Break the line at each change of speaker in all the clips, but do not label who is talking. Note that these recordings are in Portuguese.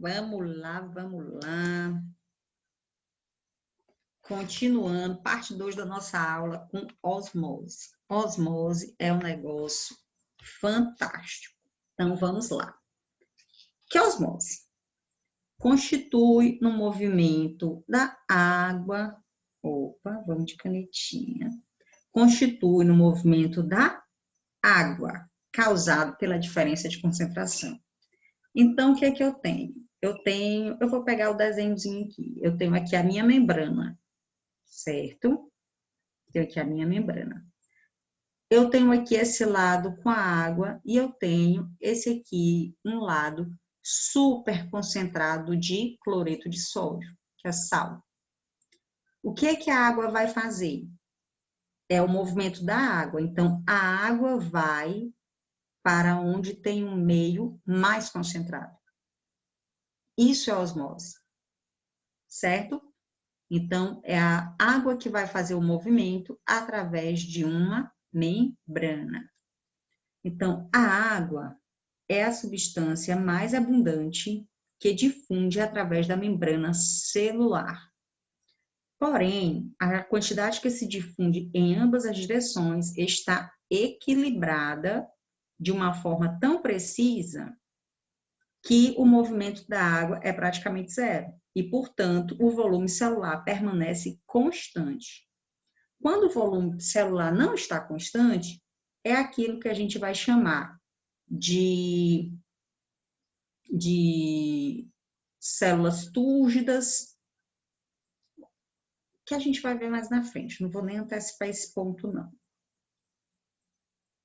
Vamos lá, vamos lá. Continuando, parte 2 da nossa aula com osmose. Osmose é um negócio fantástico. Então, vamos lá. Que é osmose? Constitui no movimento da água. Opa, vamos de canetinha. Constitui no movimento da água, causado pela diferença de concentração. Então, o que é que eu tenho? Eu vou pegar o desenhozinho aqui. Eu tenho aqui a minha membrana, certo? Tenho aqui a minha membrana. Eu tenho aqui esse lado com a água e eu tenho esse aqui, um lado super concentrado de cloreto de sódio, que é sal. O que é que a água vai fazer? É o movimento da água. Então, a água vai para onde tem um meio mais concentrado. Isso é osmose, certo? Então, é a água que vai fazer o movimento através de uma membrana. Então, a água é a substância mais abundante que difunde através da membrana celular. Porém, a quantidade que se difunde em ambas as direções está equilibrada de uma forma tão precisa que o movimento da água é praticamente zero e, portanto, o volume celular permanece constante. Quando o volume celular não está constante, é aquilo que a gente vai chamar de células túrgidas, que a gente vai ver mais na frente. Não vou nem antecipar esse ponto, não.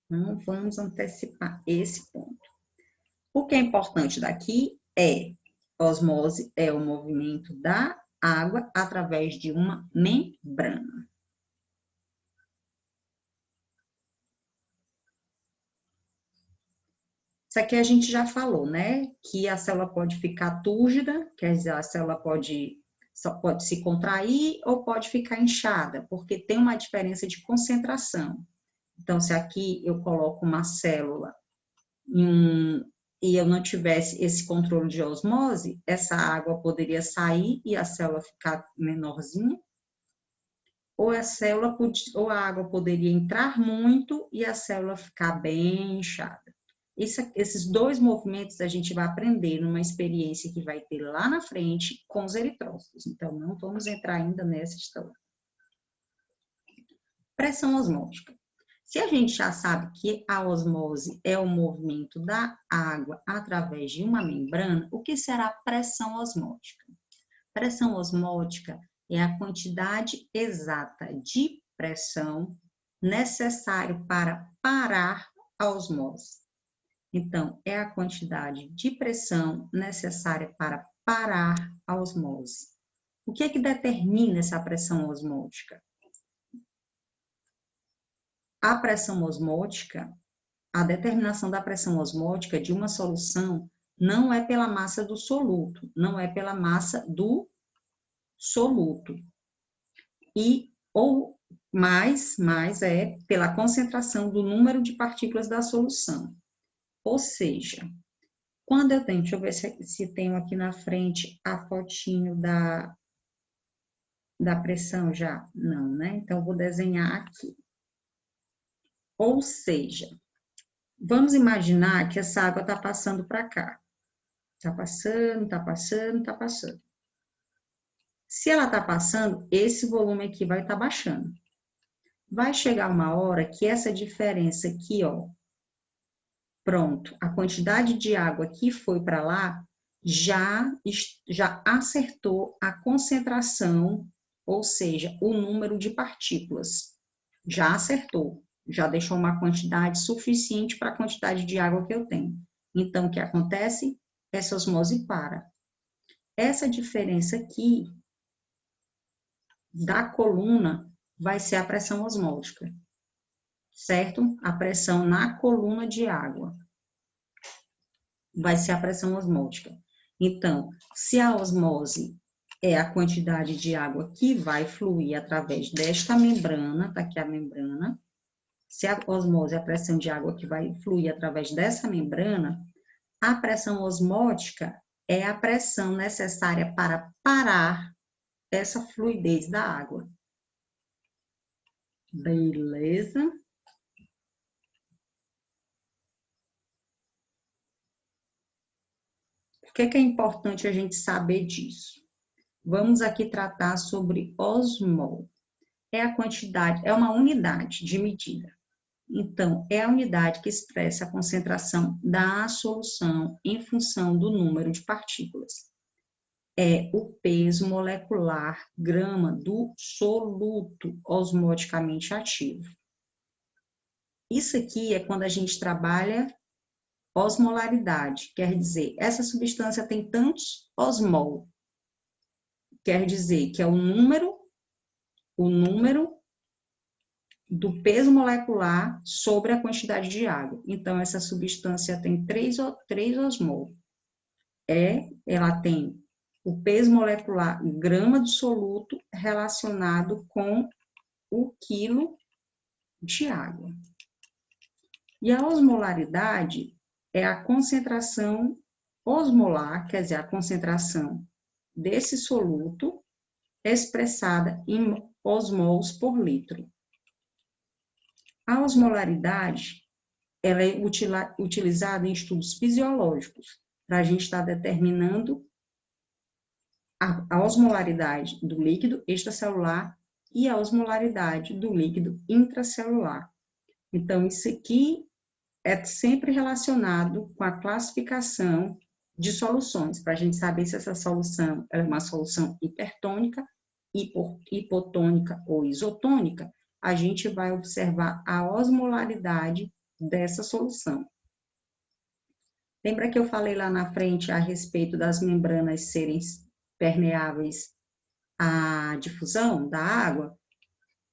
Não vamos antecipar esse ponto. O que é importante daqui é osmose é o movimento da água através de uma membrana. Isso aqui a gente já falou, né? Que a célula pode ficar túrgida, quer dizer, a célula só pode se contrair ou pode ficar inchada, porque tem uma diferença de concentração. Então, se aqui eu coloco uma célula e eu não tivesse esse controle de osmose, essa água poderia sair e a célula ficar menorzinha, ou ou a água poderia entrar muito e a célula ficar bem inchada. Esses dois movimentos a gente vai aprender numa experiência que vai ter lá na frente com os eritrócitos. Então, não vamos entrar ainda nessa história. Pressão osmótica. Se a gente já sabe que a osmose é o movimento da água através de uma membrana, o que será pressão osmótica? Pressão osmótica é a quantidade exata de pressão necessário para parar a osmose. Então, é a quantidade de pressão necessária para parar a osmose. O que é que determina essa pressão osmótica? A pressão osmótica, a determinação da pressão osmótica de uma solução não é pela massa do soluto, não é pela massa do soluto. Mais é pela concentração do número de partículas da solução. Ou seja, quando eu tenho, deixa eu ver se tenho aqui na frente a fotinho da pressão já. Não, né? Então, eu vou desenhar aqui. Ou seja, vamos imaginar que essa água está passando para cá. Está passando, está passando, está passando. Se ela está passando, esse volume aqui vai estar baixando. Vai chegar uma hora que essa diferença aqui, ó, pronto, a quantidade de água que foi para lá já acertou a concentração, ou seja, o número de partículas. Já acertou, já deixou uma quantidade suficiente para a quantidade de água que eu tenho. Então, o que acontece? Essa osmose para. Essa diferença aqui da coluna vai ser a pressão osmótica, certo? A pressão na coluna de água vai ser a pressão osmótica. Então, se a osmose é a quantidade de água que vai fluir através desta membrana, tá aqui a membrana, se a osmose é a pressão de água que vai fluir através dessa membrana, a pressão osmótica é a pressão necessária para parar essa fluidez da água. Beleza? Por que é importante a gente saber disso? Vamos aqui tratar sobre osmol. É a quantidade, é uma unidade de medida. Então, é a unidade que expressa a concentração da solução em função do número de partículas. É o peso molecular grama do soluto osmoticamente ativo. Isso aqui é quando a gente trabalha osmolaridade, quer dizer, essa substância tem tantos osmol, quer dizer que é o número do peso molecular sobre a quantidade de água. Então, essa substância tem 3 osmol. Ela tem o peso molecular grama do soluto relacionado com o quilo de água. E a osmolaridade é a concentração osmolar, quer dizer, a concentração desse soluto expressada em osmols por litro. A osmolaridade ela é utilizada em estudos fisiológicos para a gente estar determinando a osmolaridade do líquido extracelular e a osmolaridade do líquido intracelular. Então, isso aqui é sempre relacionado com a classificação de soluções, para a gente saber se essa solução é uma solução hipertônica, hipotônica ou isotônica, a gente vai observar a osmolaridade dessa solução. Lembra que eu falei lá na frente a respeito das membranas serem permeáveis à difusão da água?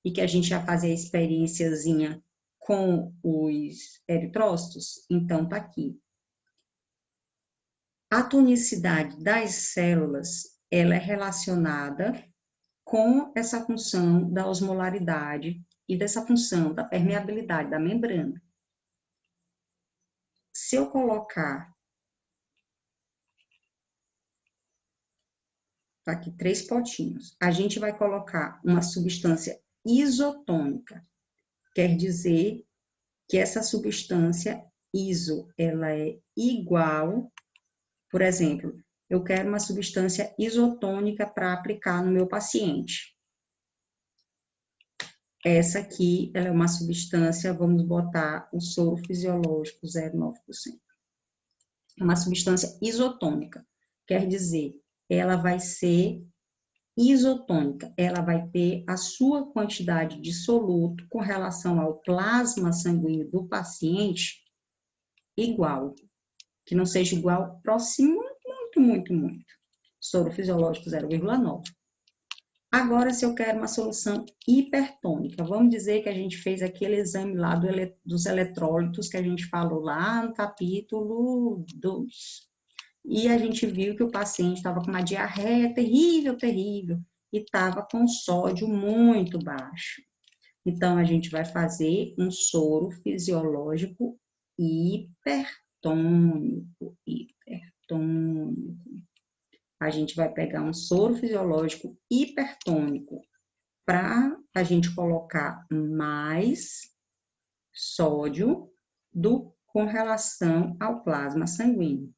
E que a gente já fazia a experiênciazinha com os eritrócitos? Então, tá aqui. A tonicidade das células, ela é relacionada com essa função da osmolaridade e dessa função da permeabilidade da membrana. Se eu colocar tá aqui 3 potinhos, a gente vai colocar uma substância isotônica, quer dizer que essa substância iso, ela é igual, por exemplo, eu quero uma substância isotônica para aplicar no meu paciente. Essa aqui, ela é uma substância, vamos botar o soro fisiológico 0,9%. É uma substância isotônica, quer dizer, ela vai ser isotônica, ela vai ter a sua quantidade de soluto com relação ao plasma sanguíneo do paciente igual, que não seja igual, próximo, muito. Soro fisiológico 0,9. Agora, se eu quero uma solução hipertônica, vamos dizer que a gente fez aquele exame lá dos eletrólitos que a gente falou lá no capítulo 2. E a gente viu que o paciente estava com uma diarreia terrível, e estava com sódio muito baixo. Então, a gente vai fazer um soro fisiológico hipertônico. A gente vai pegar um soro fisiológico hipertônico para a gente colocar mais sódio com relação ao plasma sanguíneo.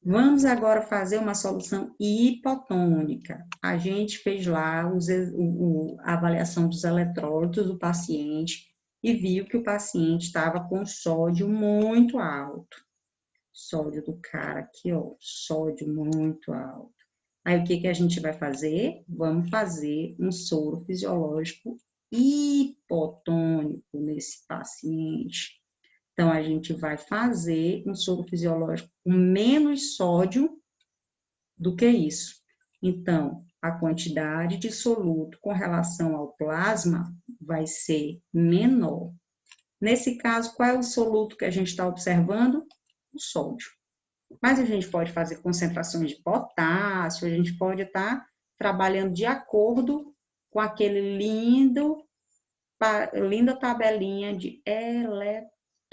Vamos agora fazer uma solução hipotônica. A gente fez lá a avaliação dos eletrólitos do paciente e viu que o paciente estava com sódio muito alto. Sódio do cara aqui, ó, sódio muito alto. Aí, o que a gente vai fazer? Vamos fazer um soro fisiológico hipotônico nesse paciente. Então, a gente vai fazer um soro fisiológico com menos sódio do que isso. Então, a quantidade de soluto com relação ao plasma vai ser menor. Nesse caso, qual é o soluto que a gente está observando? O sódio. Mas a gente pode fazer concentrações de potássio, a gente pode estar trabalhando de acordo com aquele linda tabelinha de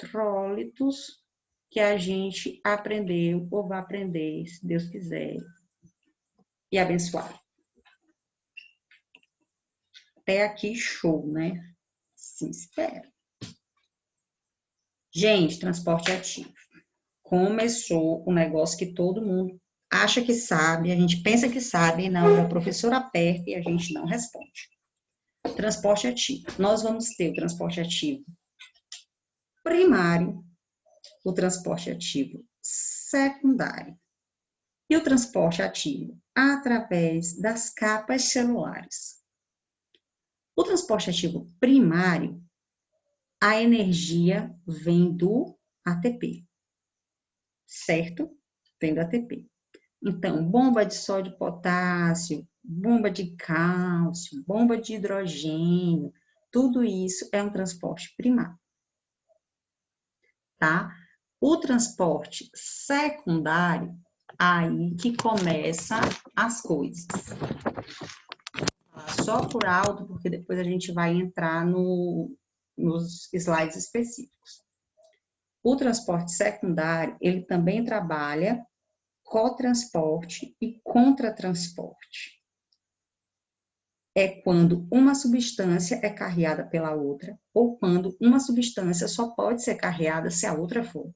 eletrólitos que a gente aprendeu ou vai aprender, se Deus quiser, e abençoar. Até aqui, show, né? Sim, espero. Gente, transporte ativo. Começou um negócio que todo mundo acha que sabe, a gente pensa que sabe, e não, a professora aperta e a gente não responde. Transporte ativo. Nós vamos ter o transporte ativo primário, o transporte ativo secundário e o transporte ativo através das capas celulares. O transporte ativo primário, a energia vem do ATP, certo? Vem do ATP. Então, bomba de sódio e potássio, bomba de cálcio, bomba de hidrogênio, tudo isso é um transporte primário, tá? O transporte secundário, aí que começa as coisas. Só por alto, porque depois a gente vai entrar nos slides específicos. O transporte secundário, ele também trabalha cotransporte e contratransporte. É quando uma substância é carreada pela outra, ou quando uma substância só pode ser carreada se a outra for.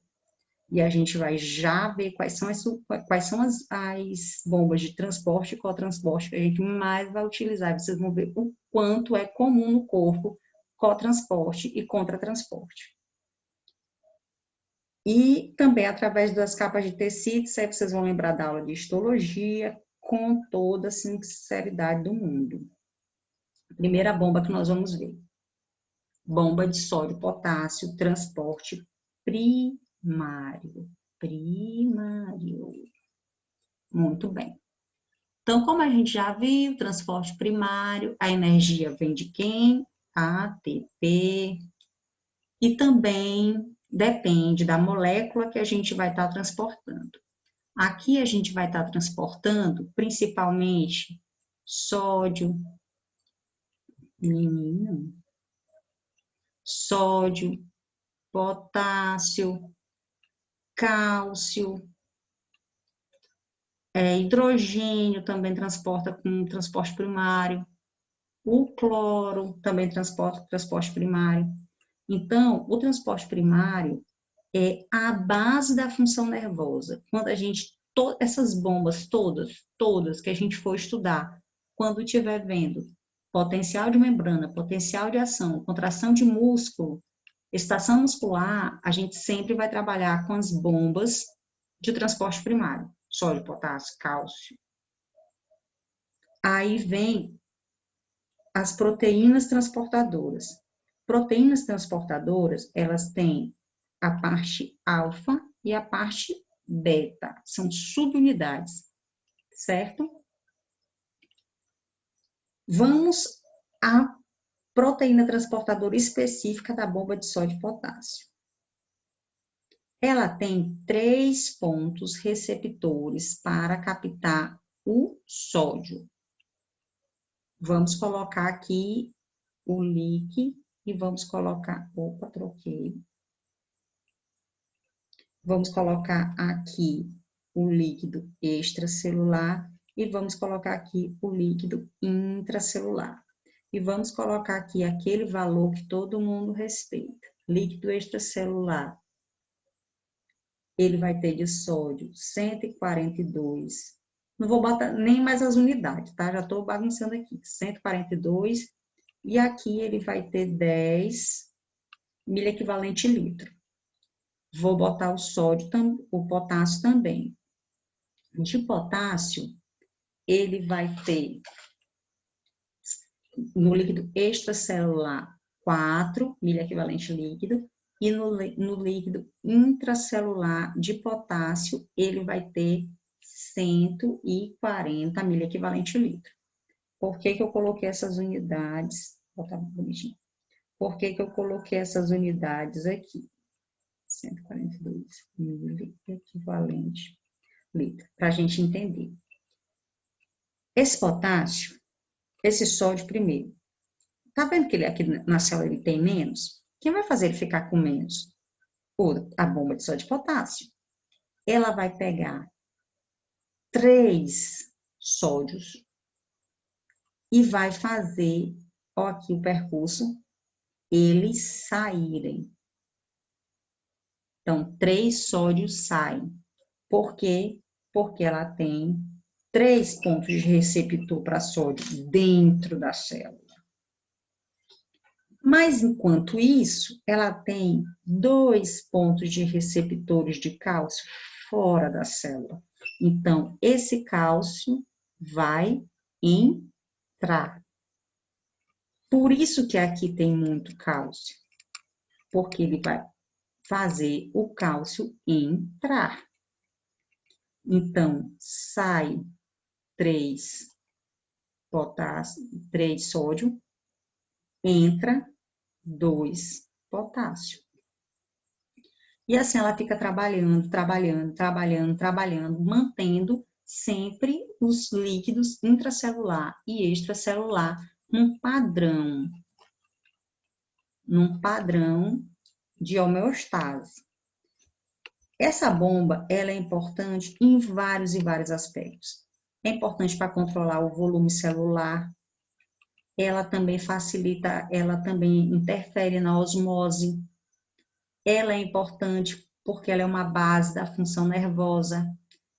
E a gente vai já ver quais são as bombas de transporte e cotransporte que a gente mais vai utilizar. Vocês vão ver o quanto é comum no corpo cotransporte e contratransporte. E também através das capas de tecidos, aí vocês vão lembrar da aula de histologia, com toda a sinceridade do mundo. A primeira bomba que nós vamos ver. Bomba de sódio e potássio, transporte primário. Primário. Muito bem. Então, como a gente já viu, transporte primário, a energia vem de quem? ATP. E também depende da molécula que a gente vai estar transportando. Aqui a gente vai estar transportando principalmente sódio, sódio, potássio, cálcio, hidrogênio também transporta com transporte primário, o cloro também transporta transporte primário. Então, o transporte primário é a base da função nervosa. Quando a gente, essas bombas todas que a gente for estudar, quando estiver vendo potencial de membrana, potencial de ação, contração de músculo, estação muscular, a gente sempre vai trabalhar com as bombas de transporte primário, sódio, potássio, cálcio. Aí vem as proteínas transportadoras. Proteínas transportadoras, elas têm a parte alfa e a parte beta, são subunidades, certo? Vamos à proteína transportadora específica da bomba de sódio e potássio. Ela tem 3 pontos receptores para captar o sódio. Vamos colocar aqui o líquido e vamos colocar... Opa, troquei. Vamos colocar aqui o líquido extracelular e vamos colocar aqui o líquido intracelular. E vamos colocar aqui aquele valor que todo mundo respeita. Líquido extracelular, ele vai ter de sódio 142. Não vou botar nem mais as unidades, tá? Já estou bagunçando aqui. 142. E aqui ele vai ter 10 miliequivalente litro. Vou botar o sódio, o potássio também. De potássio, ele vai ter no líquido extracelular 4 miliequivalente líquido e no líquido intracelular de potássio, ele vai ter 140 miliequivalente litro. Por que eu coloquei essas unidades? Vou botar bonitinho. Por que eu coloquei essas unidades aqui? 142 miliequivalente litro, para a gente entender. Esse potássio, esse sódio primeiro, tá vendo que ele aqui na célula ele tem menos? Quem vai fazer ele ficar com menos? A bomba de sódio e potássio. Ela vai pegar 3 sódios e vai fazer, ó, aqui o percurso, eles saírem. Então, 3 sódios saem. Por quê? Porque ela tem 3 pontos de receptor para sódio dentro da célula. Mas, enquanto isso, ela tem 2 pontos de receptores de cálcio fora da célula. Então, esse cálcio vai entrar. Por isso que aqui tem muito cálcio, porque ele vai fazer o cálcio entrar. Então, sai 3 potássio, 3 sódio, entra 2 potássio. E assim ela fica trabalhando, mantendo sempre os líquidos intracelular e extracelular num padrão de homeostase. Essa bomba, ela é importante em vários e vários aspectos. É importante para controlar o volume celular, ela também facilita, ela também interfere na osmose. Ela é importante porque ela é uma base da função nervosa.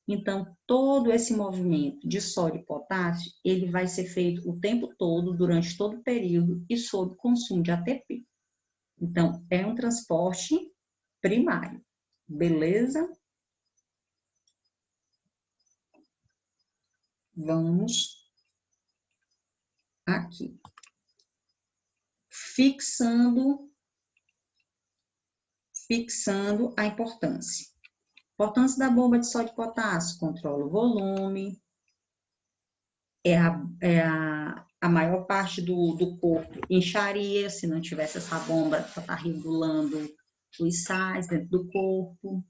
Então, todo esse movimento de sódio e potássio, ele vai ser feito o tempo todo, durante todo o período e sob consumo de ATP. Então, é um transporte primário. Beleza? Vamos aqui. Fixando a importância. Importância da bomba de sódio e potássio: controla o volume, a maior parte do corpo incharia se não tivesse essa bomba para estar regulando os sais dentro do corpo.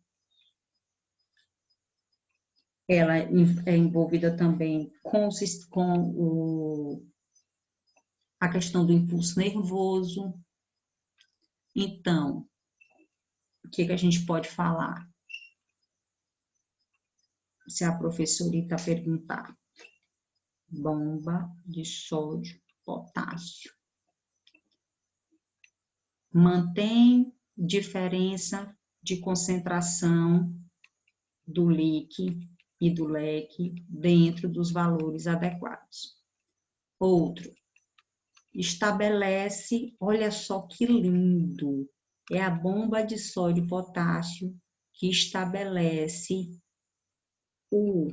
Ela é envolvida também com a questão do impulso nervoso. Então, o que a gente pode falar? Se a professorita perguntar. Bomba de sódio, potássio. Mantém diferença de concentração do líquido e do leque dentro dos valores adequados. Outro, estabelece, olha só que lindo, é a bomba de sódio e potássio que estabelece o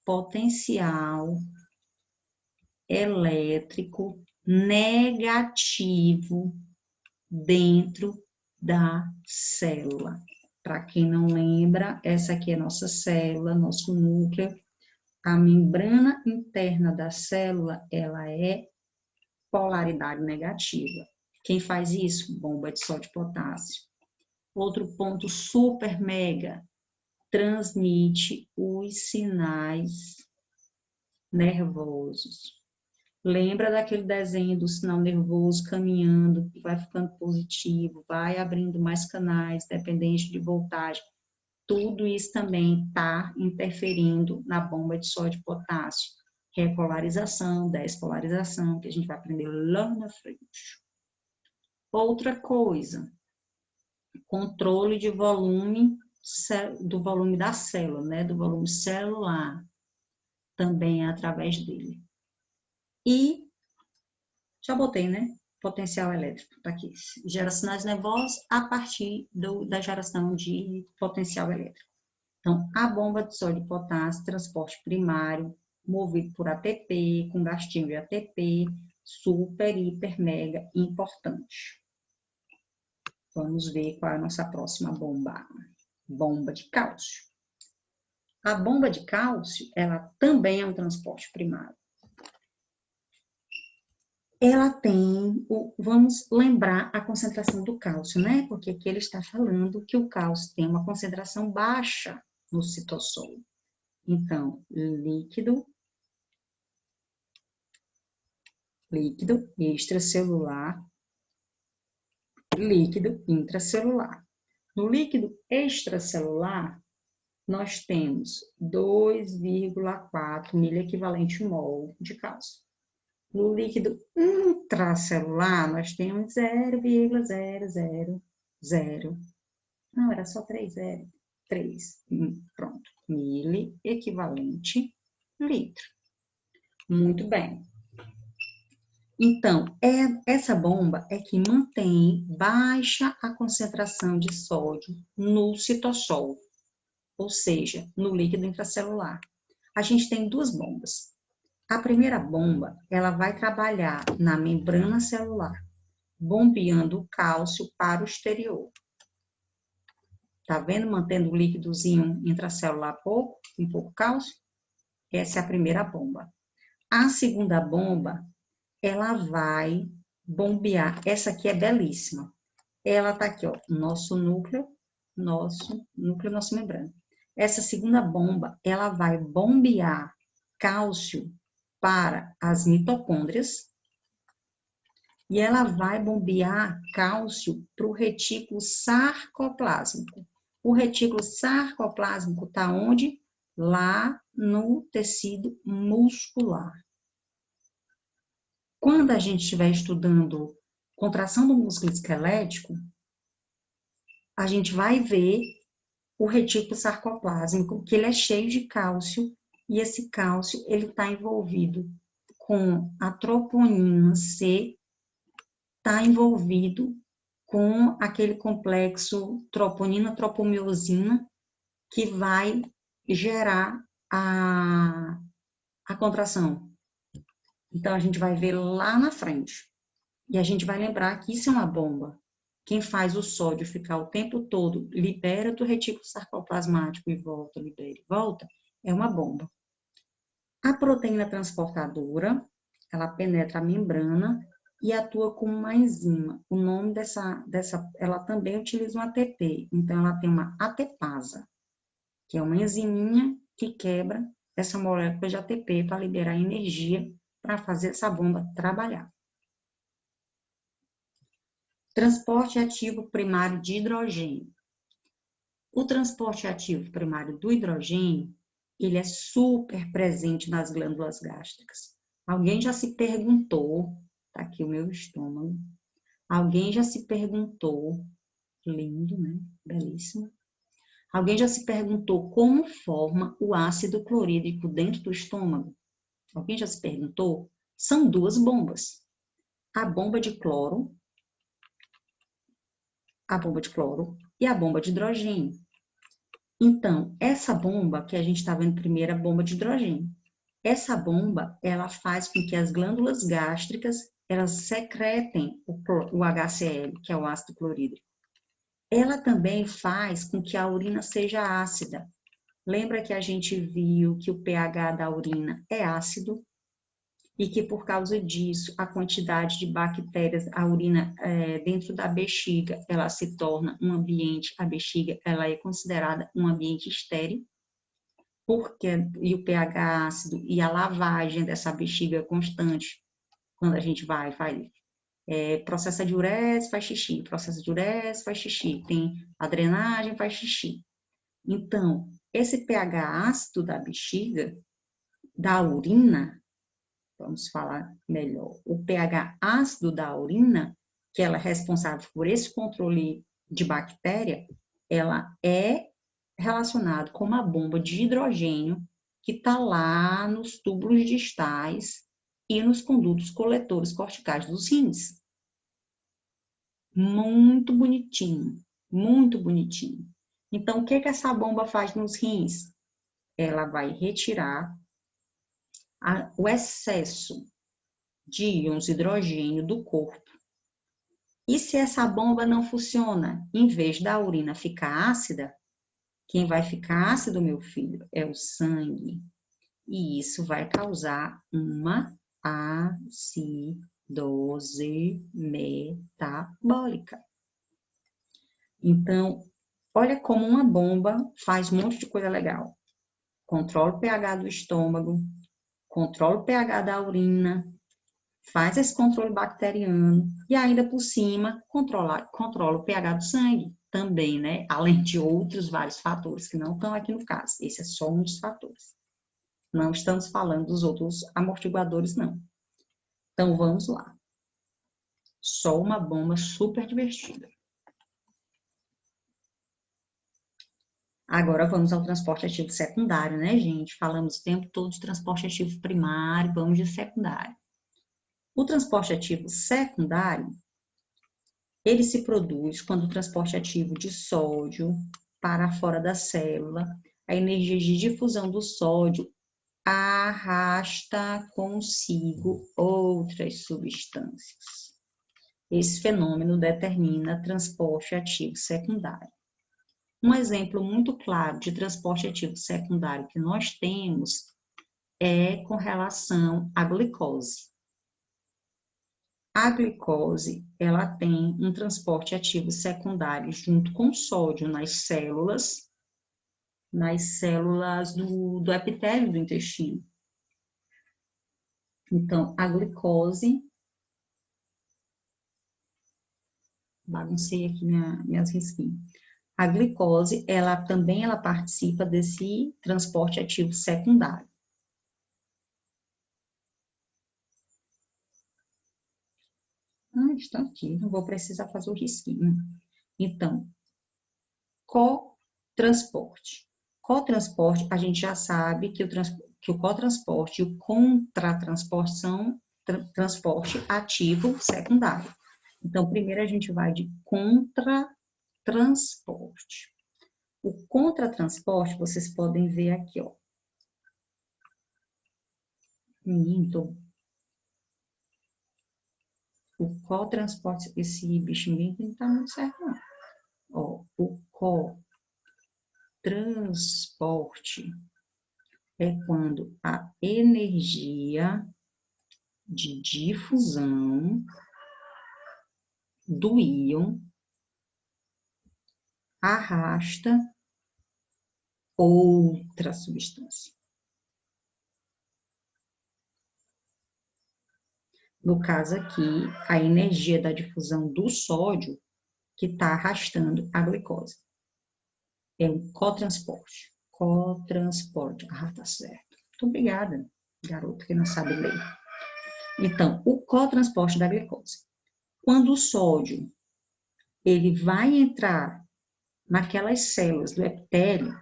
potencial elétrico negativo dentro da célula. Para quem não lembra, essa aqui é nossa célula, nosso núcleo. A membrana interna da célula, ela é polaridade negativa. Quem faz isso? Bomba de sódio e potássio. Outro ponto super mega, transmite os sinais nervosos. Lembra daquele desenho do sinal nervoso caminhando, que vai ficando positivo, vai abrindo mais canais, dependente de voltagem. Tudo isso também está interferindo na bomba de sódio e potássio. Repolarização, despolarização, que a gente vai aprender lá na frente. Outra coisa, controle de volume, do volume da célula, né? Do volume celular, também é através dele. E, já botei, né? Potencial elétrico, tá aqui. Gera sinais nervosos a partir da geração de potencial elétrico. Então, a bomba de sódio e potássio, transporte primário, movido por ATP, com gastinho de ATP, super, hiper, mega importante. Vamos ver qual é a nossa próxima bomba. Bomba de cálcio. A bomba de cálcio, ela também é um transporte primário. Ela tem, vamos lembrar a concentração do cálcio, né? Porque aqui ele está falando que o cálcio tem uma concentração baixa no citosol. Então, líquido extracelular, líquido intracelular. No líquido extracelular, nós temos 2,4 miliequivalente mol de cálcio. No líquido intracelular, nós temos 0,000. Não, era só 3, pronto. Mili equivalente litro. Muito bem. Então, essa bomba é que mantém baixa a concentração de sódio no citossol, ou seja, no líquido intracelular. A gente tem duas bombas. A primeira bomba, ela vai trabalhar na membrana celular, bombeando o cálcio para o exterior. Tá vendo? Mantendo o líquidozinho intracelular com pouco cálcio. Essa é a primeira bomba. A segunda bomba, ela vai bombear. Essa aqui é belíssima. Ela tá aqui, ó, nossa membrana. Essa segunda bomba, ela vai bombear cálcio para as mitocôndrias e ela vai bombear cálcio para o retículo sarcoplásmico. O retículo sarcoplásmico está onde? Lá no tecido muscular. Quando a gente estiver estudando contração do músculo esquelético, a gente vai ver o retículo sarcoplásmico, que ele é cheio de cálcio, e esse cálcio ele está envolvido com a troponina C, está envolvido com aquele complexo troponina-tropomiosina, que vai gerar a contração. Então, a gente vai ver lá na frente. E a gente vai lembrar que isso é uma bomba. Quem faz o sódio ficar o tempo todo, libera do retículo sarcoplasmático e volta, libera e volta, é uma bomba. A proteína transportadora, ela penetra a membrana e atua como uma enzima. O nome ela também utiliza um ATP, então ela tem uma ATPasa, que é uma enziminha que quebra essa molécula de ATP para liberar energia para fazer essa bomba trabalhar. Transporte ativo primário de hidrogênio. O transporte ativo primário do hidrogênio, ele é super presente nas glândulas gástricas. Alguém já se perguntou, tá aqui o meu estômago, alguém já se perguntou, lindo, né? Belíssimo. Alguém já se perguntou como forma o ácido clorídrico dentro do estômago? Alguém já se perguntou? São duas bombas. A bomba de cloro e a bomba de hidrogênio. Então, essa bomba que a gente está vendo primeiro é a bomba de hidrogênio. Essa bomba, ela faz com que as glândulas gástricas, elas secretem o HCl, que é o ácido clorídrico. Ela também faz com que a urina seja ácida. Lembra que a gente viu que o pH da urina é ácido? E que por causa disso, a quantidade de bactérias, a urina dentro da bexiga, ela se torna um ambiente, a bexiga, ela é considerada um ambiente estéril, e o pH ácido e a lavagem dessa bexiga constante, quando a gente vai processa de diurese, faz xixi, processa de diurese, faz xixi, tem a drenagem, faz xixi. Então, esse pH ácido da bexiga, da urina, vamos falar melhor, o pH ácido da urina, que ela é responsável por esse controle de bactéria, ela é relacionada com uma bomba de hidrogênio que está lá nos túbulos distais e nos condutos coletores corticais dos rins. Muito bonitinho, muito bonitinho. Então, o que essa bomba faz nos rins? Ela vai retirar o excesso de íons de hidrogênio do corpo. E se essa bomba não funciona, em vez da urina ficar ácida, quem vai ficar ácido, meu filho, é o sangue. E isso vai causar uma acidose metabólica. Então, olha como uma bomba faz um monte de coisa legal. Controla o pH do estômago, controla o pH da urina, faz esse controle bacteriano e ainda por cima controla o pH do sangue. também, né? Além de outros vários fatores que não estão aqui no caso. Esse é só um dos fatores. Não estamos falando dos outros amortiguadores, não. Então, vamos lá. Só uma bomba super divertida. Agora vamos ao transporte ativo secundário, né, gente? Falamos o tempo todo de transporte ativo primário, vamos de secundário. O transporte ativo secundário, ele se produz quando o transporte ativo de sódio para fora da célula, a energia de difusão do sódio arrasta consigo outras substâncias. Esse fenômeno determina transporte ativo secundário. Um exemplo muito claro de transporte ativo secundário que nós temos é com relação à glicose. A glicose, ela tem um transporte ativo secundário junto com o sódio nas células do epitélio do intestino. Então, a glicose, baguncei aqui minhas risquinhas. A glicose, ela participa desse transporte ativo secundário. Está aqui, não vou precisar fazer o risquinho. Então, cotransporte. Cotransporte, a gente já sabe que o cotransporte e o contratransporte são transporte ativo secundário. Então, primeiro a gente vai de contratransporte. O contratransporte, vocês podem ver aqui, ó. Menino, o cotransporte, esse bichinho não tá muito certo, não. Ó, o cotransporte é quando a energia de difusão do íon arrasta outra substância. No caso aqui, a energia da difusão do sódio que está arrastando a glicose. É um cotransporte. Cotransporte. Ah, tá certo. Muito obrigada, garoto que não sabe ler. Então, o cotransporte da glicose. Quando o sódio ele vai entrar naquelas células do epitélio,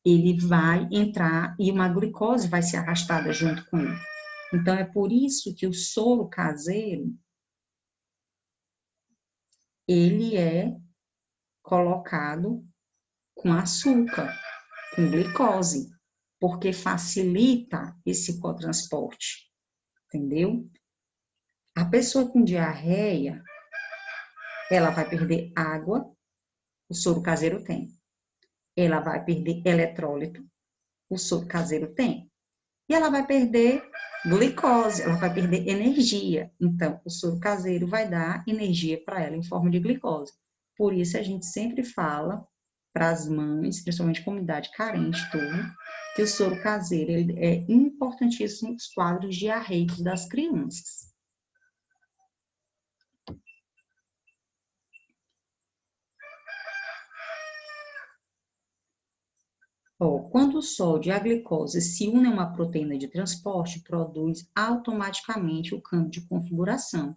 ele vai entrar e uma glicose vai ser arrastada junto com ele. Então, é por isso que o soro caseiro, ele é colocado com açúcar, com glicose, porque facilita esse cotransporte, entendeu? A pessoa com diarreia, ela vai perder água, o soro caseiro tem. Ela vai perder eletrólito, o soro caseiro tem. E ela vai perder glicose, ela vai perder energia. Então, o soro caseiro vai dar energia para ela em forma de glicose. Por isso, a gente sempre fala para as mães, principalmente comunidade carente, tudo, que o soro caseiro ele é importantíssimo nos quadros diarreicos das crianças. Quando o sódio e a glicose se unem a uma proteína de transporte, produz automaticamente o câmbio de configuração.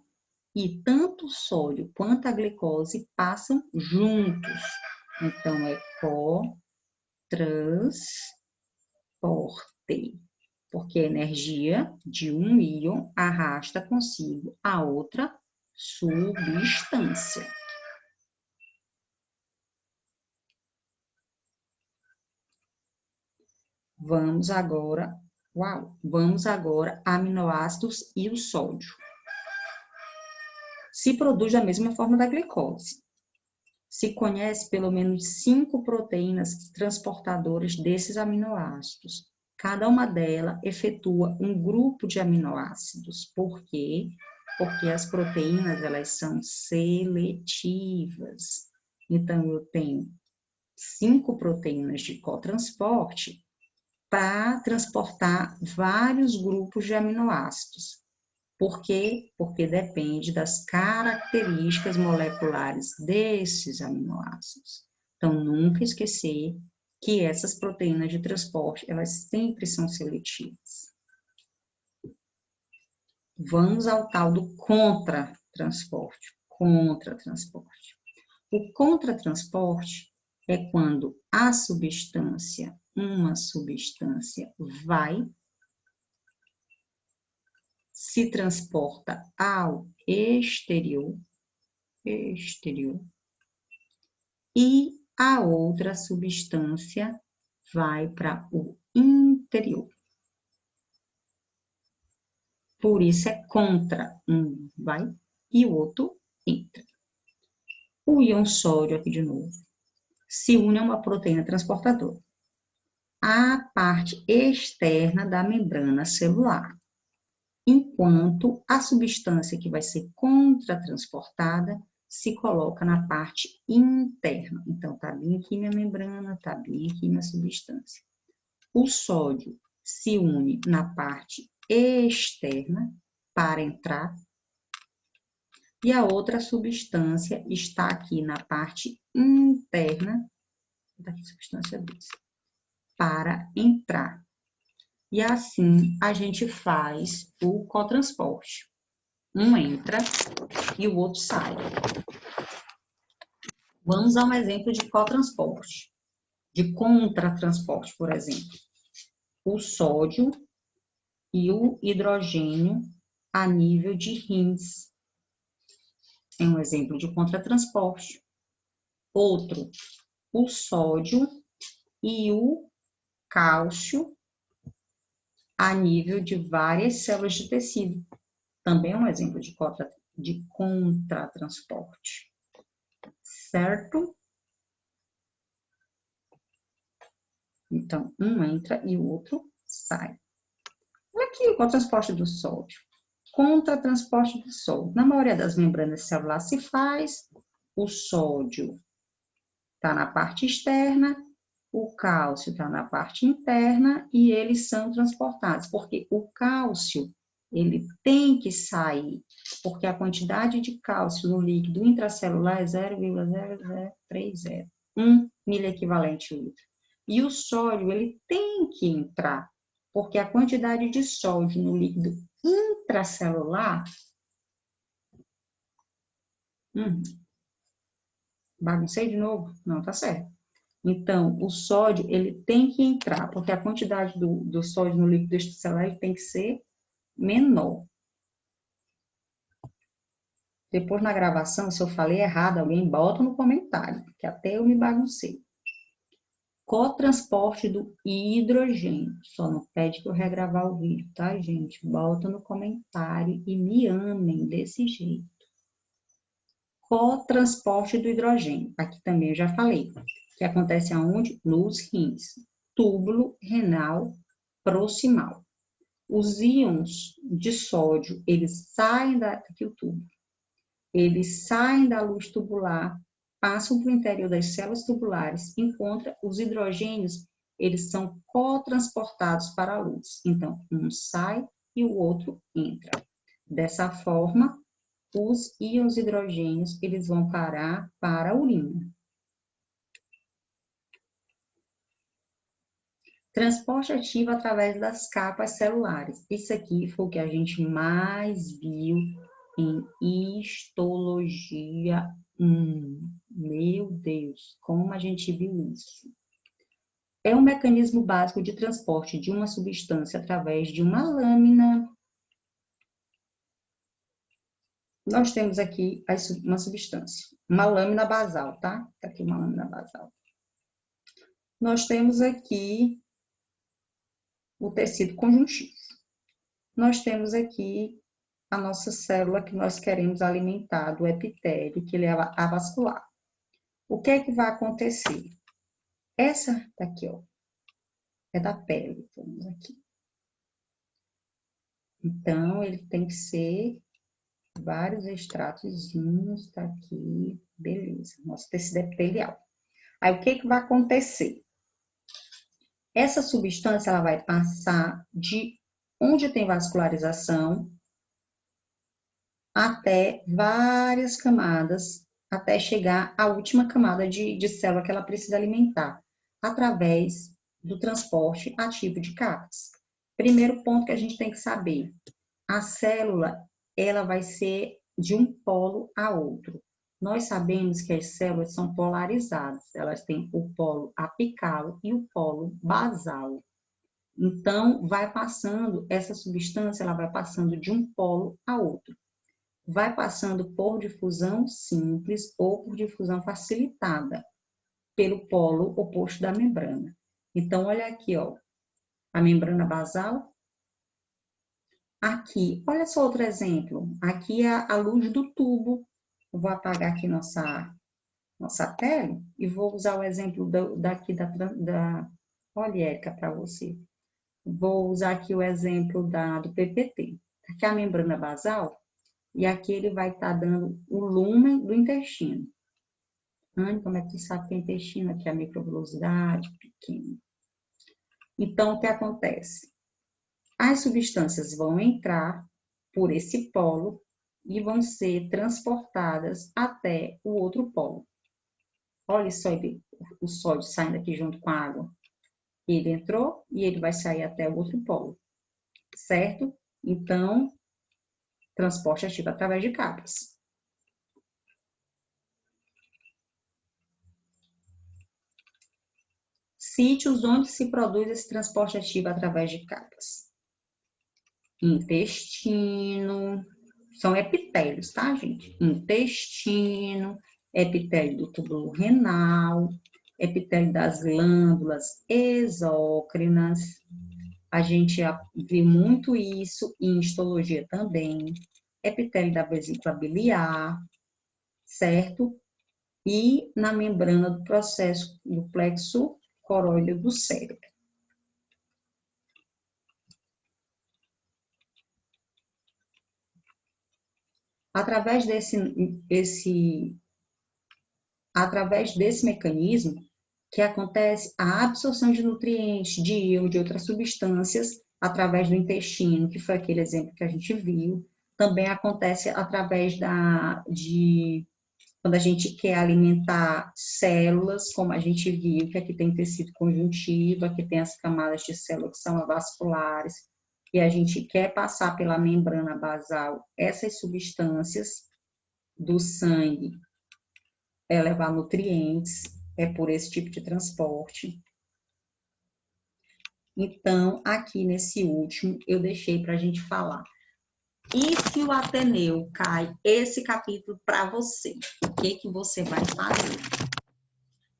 E tanto o sódio quanto a glicose passam juntos. Então, é cotransporte, porque a energia de um íon arrasta consigo a outra substância. Vamos agora a aminoácidos e o sódio. Se produz da mesma forma da glicose. Se conhece pelo menos 5 proteínas transportadoras desses aminoácidos. Cada uma delas efetua um grupo de aminoácidos. Por quê? Porque as proteínas, elas são seletivas. Então, eu tenho 5 proteínas de cotransporte para transportar vários grupos de aminoácidos. Por quê? Porque depende das características moleculares desses aminoácidos. Então, nunca esquecer que essas proteínas de transporte, elas sempre são seletivas. Vamos ao tal do contratransporte. Contratransporte. O contratransporte é quando a substância, uma substância, se transporta ao exterior, e a outra substância vai para o interior. Por isso é contra, um vai e o outro entra. O íon sódio, aqui de novo, se une a uma proteína transportadora, a parte externa da membrana celular, enquanto a substância que vai ser contratransportada se coloca na parte interna. Então, tá bem aqui minha membrana, tá bem aqui minha substância. O sódio se une na parte externa para entrar, e a outra substância está aqui na parte interna, daqui substância 2, para entrar. E assim a gente faz o cotransporte. Um entra e o outro sai. Vamos a um exemplo de cotransporte, de contratransporte, por exemplo. O sódio e o hidrogênio a nível de rins. É um exemplo de contratransporte. Outro, o sódio e o cálcio a nível de várias células de tecido. Também é um exemplo de contratransporte. Certo? Então, um entra e o outro sai. Aqui, o contratransporte do sódio. Contratransporte do sódio. Na maioria das membranas celulares se faz, o sódio está na parte externa, o cálcio está na parte interna e eles são transportados, porque o cálcio, ele tem que sair, porque a quantidade de cálcio no líquido intracelular é 0,0030, 1 miliequivalente litro. E o sódio, ele tem que entrar, porque a quantidade de sódio no líquido intracelular... baguncei de novo? Não, tá certo. Então, o sódio, ele tem que entrar, porque a quantidade do sódio no líquido extracelular tem que ser menor. Depois, na gravação, se eu falei errado, alguém bota no comentário, que até eu me baguncei. Cotransporte do hidrogênio. Só não pede que eu regravar o vídeo, tá, gente? Bota no comentário e me amem desse jeito. Cotransporte do hidrogênio. Aqui também eu já falei. Que acontece aonde? Nos rins. Túbulo renal proximal. Os íons de sódio, eles saem aqui o tubo. Eles saem da luz tubular, passam para o interior das células tubulares, encontra os hidrogênios, eles são cotransportados para a luz. Então, um sai e o outro entra. Dessa forma, os íons hidrogênios, eles vão parar para a urina. Transporte ativo através das capas celulares. Isso aqui foi o que a gente mais viu em histologia 1. Meu Deus, como a gente viu isso? É um mecanismo básico de transporte de uma substância através de uma lâmina. Nós temos aqui uma substância, uma lâmina basal, tá? Tá aqui uma lâmina basal. Nós temos aqui o tecido conjuntivo. Nós temos aqui a nossa célula que nós queremos alimentar, do epitélio, que ele é avascular. O que é que vai acontecer? Essa daqui, ó, é da pele, vamos aqui. Então, ele tem que ser vários extratozinhos, tá aqui, beleza. Nosso tecido epitelial. Aí, o que é que vai acontecer? Essa substância, ela vai passar de onde tem vascularização até várias camadas, até chegar à última camada de célula que ela precisa alimentar, através do transporte ativo de cargas. Primeiro ponto que a gente tem que saber, a célula, ela vai ser de um polo a outro. Nós sabemos que as células são polarizadas, elas têm o polo apical e o polo basal. Então, vai passando, essa substância, ela vai passando de um polo a outro. Vai passando por difusão simples ou por difusão facilitada, pelo polo oposto da membrana. Então, olha aqui, ó, a membrana basal. Aqui, olha só outro exemplo. Aqui é a luz do tubo. Eu vou apagar aqui nossa tela e vou usar o exemplo daqui olha, Érica, para você. Vou usar aqui o exemplo do PPT. Aqui é a membrana basal e aqui ele vai estar dando o lúmen do intestino. Como é que tu sabe que é intestino? Aqui é a microvelocidade, pequeno. Então, o que acontece? As substâncias vão entrar por esse polo e vão ser transportadas até o outro polo. Olha só o sódio saindo aqui junto com a água. Ele entrou e ele vai sair até o outro polo, certo? Então, transporte ativo através de capas. Sítios onde se produz esse transporte ativo através de capas. Intestino, são epitélios, tá, gente? Intestino, epitélio do túbulo renal, epitélio das glândulas exócrinas. A gente já viu muito isso em histologia também. Epitélio da vesícula biliar, certo? E na membrana do processo do plexo coroide do cérebro. Através desse mecanismo que acontece a absorção de nutrientes, de íon, de outras substâncias, através do intestino, que foi aquele exemplo que a gente viu. Também acontece através quando a gente quer alimentar células, como a gente viu, que aqui tem tecido conjuntivo, aqui tem as camadas de células que são avasculares, e a gente quer passar pela membrana basal essas substâncias do sangue, levar nutrientes, é por esse tipo de transporte. Então, aqui nesse último, eu deixei para a gente falar. E se o Ateneu cai esse capítulo para você, o que você vai fazer?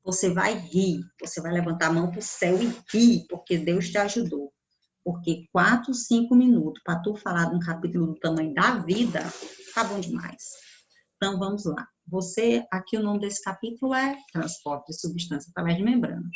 Você vai rir, você vai levantar a mão para o céu e rir, porque Deus te ajudou. Porque 4, 5 minutos para tu falar de um capítulo do tamanho da vida, tá bom demais. Então, vamos lá. Aqui o nome desse capítulo é Transporte de Substância através de Membrana.